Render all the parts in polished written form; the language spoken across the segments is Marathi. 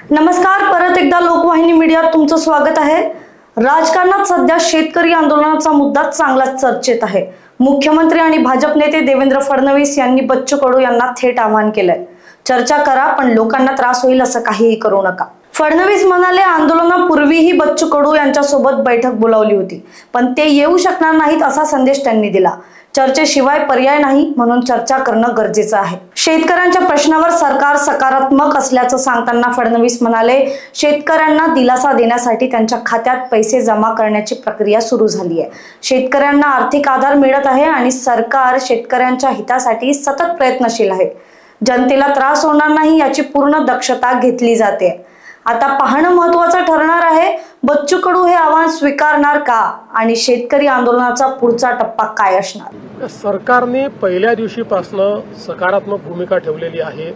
नमस्कार, परत एकदा लोकवाहिनी मीडियात तुमचं स्वागत आहे। राजकारणात सध्या शेतकरी आंदोलनाचा मुद्दा चांगलाच चर्चेत आहे। मुख्यमंत्री आणि भाजप नेते देवेंद्र फडणवीस यांनी बच्चू कडू यांना थेट आवाहन केलंय, चर्चा करा पण लोकांना त्रास होईल असं काहीही करू नका। फडणवीस म्हणाले, आंदोलनापूर्वीही बच्चू कडू यांच्यासोबत बैठक बोलावली होती, पण ते येऊ शकणार नाहीत असा संदेश त्यांनी दिला। चर्चेशिवाय पर्याय नाही, म्हणून चर्चा करणं गरजेचं आहे। शेतकऱ्यांच्या प्रश्नावर सरकार सकारात्मक असल्याचं सांगताना फडणवीस म्हणाले, शेतकऱ्यांना दिलासा देण्यासाठी त्यांच्या खात्यात पैसे जमा करण्याची प्रक्रिया सुरू झाली आहे। शेतकऱ्यांना आर्थिक आधार मिळत आहे आणि सरकार शेतकऱ्यांच्या हितासाठी सतत प्रयत्नशील आहे। जनतेला त्रास होणार नाही याची पूर्ण दक्षता घेतली जाते। आता पाहणं महत्त्वाचं ठरणार आहे, बच्चू कडू हे आव्हान स्वीकारणार का आणि शेतकरी आंदोलनाचा पुढचा टप्पा काय असणार। सरकारने पहिल्या दिवशीपासून सकारात्मक भूमिका ठेवलेली आहे।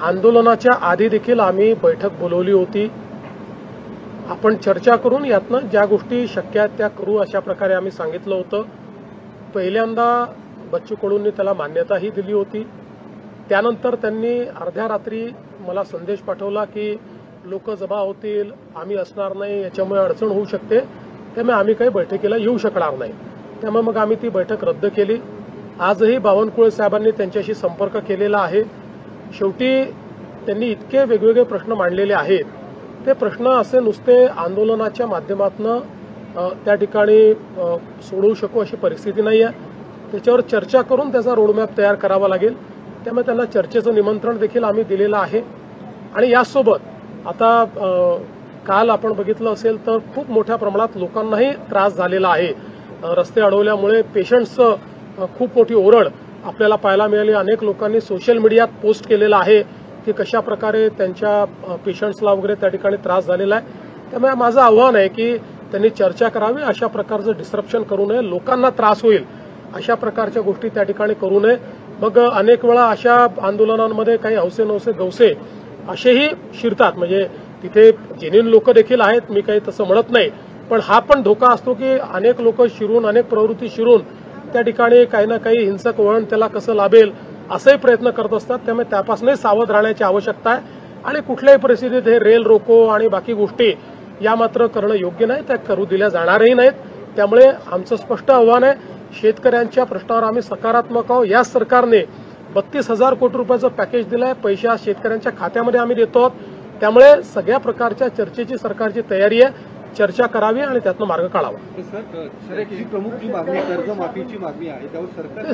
आंदोलनाच्या आधी देखील आम्ही बैठक बोलवली होती। आपण चर्चा करून यातनं ज्या गोष्टी शक्य आहेत त्या करू अशा प्रकारे आम्ही सांगितलं होतं। पहिल्यांदा बच्चू कडूंनी त्याला मान्यताही दिली होती। त्यानंतर त्यांनी अर्ध्या रात्री मला संदेश पाठवला की लोक जमा होतील, आम्ही असणार नाही, याच्यामुळे अडचण होऊ शकते, त्यामुळे आम्ही काही बैठकीला येऊ शकणार नाही। त्यामुळे मग आम्ही ती बैठक रद्द केली। आजही बावनकुळे साहेबांनी त्यांच्याशी संपर्क केलेला आहे। शेवटी त्यांनी इतके वेगवेगळे प्रश्न मांडलेले आहेत, ते प्रश्न असे नुसते आंदोलनाच्या माध्यमातून त्या ठिकाणी सोडवू शकू अशी परिस्थिती नाही आहे। त्याच्यावर चर्चा करून त्याचा रोडमॅप तयार करावा लागेल। त्यामुळे त्यांना चर्चेचं निमंत्रण देखील आम्ही दिलेलं आहे। आणि यासोबत आता काल आपण बघितलं असेल तर खूप मोठ्या प्रमाणात लोकांनाही त्रास झालेला आहे। रस्ते अडवल्यामुळे पेशंट्सचं खूप मोठी ओरड आपल्याला पाहायला मिळाली। अनेक लोकांनी सोशल मीडियात पोस्ट केलेलं आहे की कशा प्रकारे त्यांच्या पेशंट्सला वगैरे त्या ठिकाणी त्रास झालेला आहे। त्यामुळे माझं आव्हान आहे की त्यांनी चर्चा करावी, अशा प्रकारचं डिस्ट्रप्शन करू नये, लोकांना त्रास होईल अशा प्रकारच्या गोष्टी त्या ठिकाणी करू नये। मग अनेक वेळा अशा आंदोलनांमध्ये काही हौसे नवसे गवसे असेही शिरतात, म्हणजे तिथे जेन्युइन लोक देखील आहेत, मी काही तसं म्हणत नाही, पण हा पण धोका असतो की अनेक लोक शिरून, अनेक प्रवृत्ती शिरून त्या ठिकाणी काही ना काही हिंसक वळण त्याला कसं लाभेल असेही प्रयत्न करत असतात। त्यामुळे त्यापासूनही सावध राहण्याची आवश्यकता आहे। आणि कुठल्याही परिस्थितीत हे रेल रोको आणि बाकी गोष्टी या मात्र करणं योग्य नाही, त्या करू दिल्या जाणारही नाहीत। त्यामुळे आमचं स्पष्ट आव्हान आहे, शेतकऱ्यांच्या प्रश्नावर आम्ही सकारात्मक आहोत। या सरकारने 32,000 कोटी रुपयाचं पॅकेज दिलंय, पैसे आज शेतकऱ्यांच्या खात्यामध्ये आम्ही देतो। त्यामुळे सगळ्या प्रकारच्या चर्चेची सरकारची तयारी आहे, चर्चा करावी आणि त्यातनं मार्ग काढावा।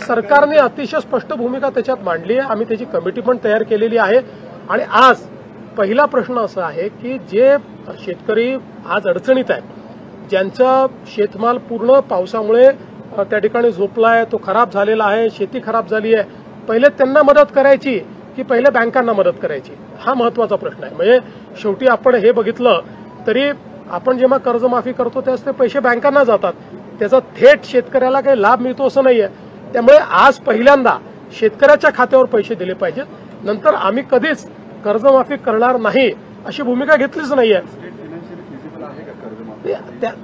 सरकारने अतिशय स्पष्ट भूमिका त्याच्यात मांडली आहे, आम्ही त्याची कमिटी पण तयार केलेली आहे। आणि आज पहिला प्रश्न असा आहे की जे शेतकरी आज अडचणीत आहेत, ज्यांचा शेतमाल पूर्ण पावसामुळे त्या ठिकाणी झोपलाय, तो खराब झालेला आहे, शेती खराब झाली आहे, पहिले त्यांना मदत करायची की पहिले बँकांना मदत करायची, हा महत्वाचा प्रश्न आहे। म्हणजे शेवटी आपण हे बघितलं तरी आपण जेव्हा कर्जमाफी करतो त्यावेळेस ते पैसे बँकांना जातात, त्याचा थेट शेतकऱ्याला काही लाभ मिळतो असं नाहीये। त्यामुळे आज पहिल्यांदा शेतकऱ्याच्या खात्यावर पैसे दिले पाहिजेत, नंतर आम्ही कधीच कर्जमाफी करणार नाही अशी भूमिका घेतलीच नाहीये।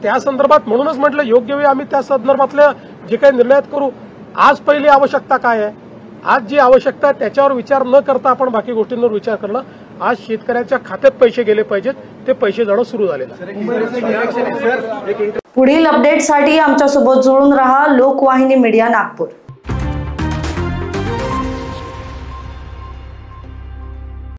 त्या संदर्भात म्हणूनच म्हटलं योग्य वेळी आम्ही त्या संदर्भातल्या जे काही निर्णय करू। आज पहिली आवश्यकता काय आहे, आज जी आवश्यकता आहे त्याच्यावर विचार न करता आपण बाकी गोष्टींवर विचार करणं। आज शेतकऱ्याच्या खात्यात पैसे गेले पाहिजेत, ते पैसे जाणं सुरू झालेलं आहे। पुढील अपडेटसाठी आमच्यासोबत जोडून राहा। लोकवाहिनी मीडिया नागपूर।